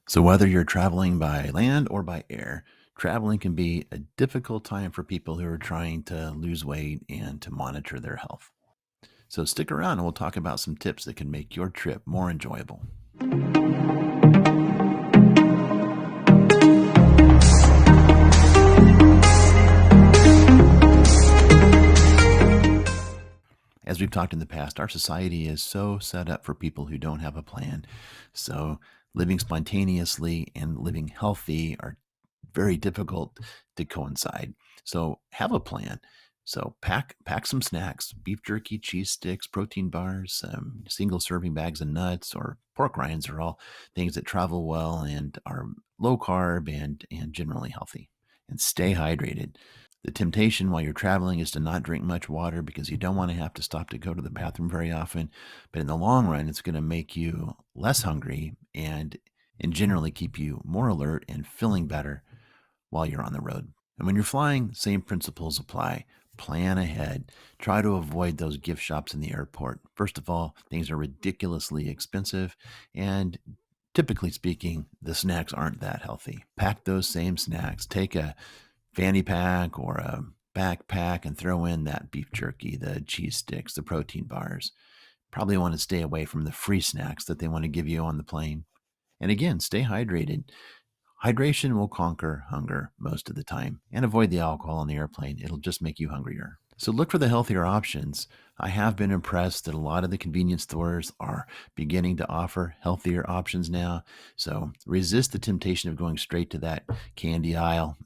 So, whether you're traveling by land or by air, traveling can be a difficult time for people who are trying to lose weight and to monitor their health. So, stick around and we'll talk about some tips that can make your trip more enjoyable. As we've talked in the past, our society is so set up for people who don't have a plan. So, living spontaneously and living healthy are very difficult to coincide. So, have a plan. So, pack some snacks: beef jerky, cheese sticks, protein bars, single serving bags of nuts, or pork rinds are all things that travel well and are low carb and generally healthy. And stay hydrated. The temptation while you're traveling is to not drink much water because you don't want to have to stop to go to the bathroom very often. But in the long run, it's going to make you less hungry and generally keep you more alert and feeling better while you're on the road. And when you're flying, same principles apply. Plan ahead. Try to avoid those gift shops in the airport. First of all, things are ridiculously expensive, and typically speaking, the snacks aren't that healthy. Pack those same snacks. Take a fanny pack or a backpack and throw in that beef jerky, the cheese sticks, the protein bars. Probably want to stay away from the free snacks that they want to give you on the plane. And again, stay hydrated. Hydration will conquer hunger most of the time, and avoid the alcohol on the airplane. It'll just make you hungrier. So look for the healthier options. I have been impressed that a lot of the convenience stores are beginning to offer healthier options now. So resist the temptation of going straight to that candy aisle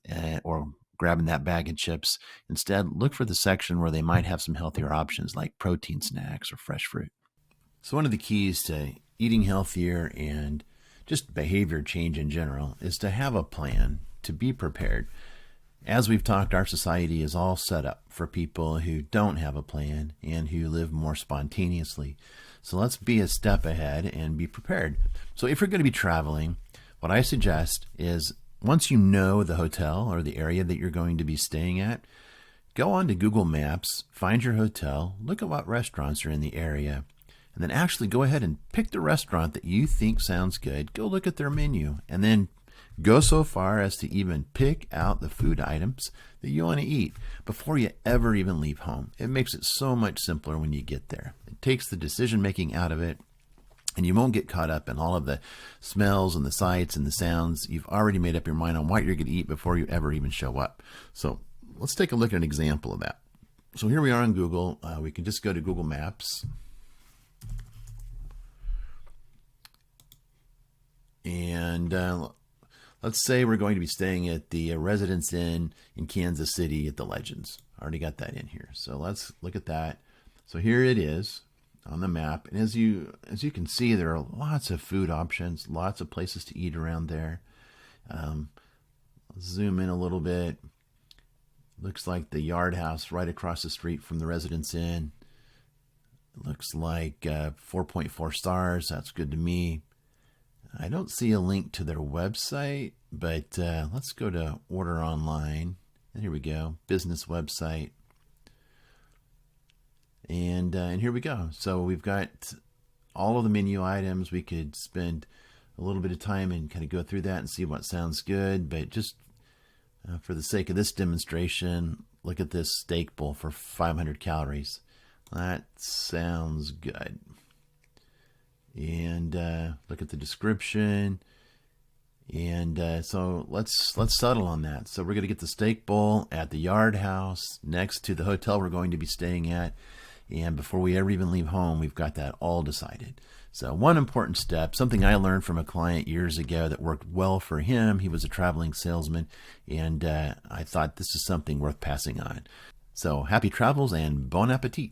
or grabbing that bag of chips. Instead, look for the section where they might have some healthier options like protein snacks or fresh fruit. So one of the keys to eating healthier and just behavior change in general is to have a plan, to be prepared. As we've talked, our society is all set up for people who don't have a plan and who live more spontaneously. So let's be a step ahead and be prepared. So if you're going to be traveling, what I suggest is once you know the hotel or the area that you're going to be staying at, go on to Google Maps, find your hotel, look at what restaurants are in the area, and then actually go ahead and pick the restaurant that you think sounds good. Go look at their menu and then go so far as to even pick out the food items that you want to eat before you ever even leave home. It makes it so much simpler when you get there. It takes the decision making out of it, and you won't get caught up in all of the smells and the sights and the sounds. You've already made up your mind on what you're going to eat before you ever even show up. So let's take a look at an example of that. So here we are on Google. We can just go to Google Maps. And let's say we're going to be staying at the Residence Inn in Kansas City at the Legends. I already got that in here. So let's look at that. So here it is on the map. And as you can see, there are lots of food options, lots of places to eat around there. Zoom in a little bit. Looks like the Yard House right across the street from the Residence Inn. It looks like 4.4 stars. That's good to me. I don't see a link to their website, but let's go to order online. And here we go, business website. And here we go. So we've got all of the menu items. We could spend a little bit of time and kind of go through that and see what sounds good. But just for the sake of this demonstration, look at this steak bowl for 500 calories. That sounds good. And look at the description. And so let's settle on that. So we're going to get the steak bowl at the Yard House next to the hotel we're going to be staying at. And before we ever even leave home, we've got that all decided. So one important step, something I learned from a client years ago that worked well for him. He was a traveling salesman, and I thought this is something worth passing on. So happy travels and bon appetit.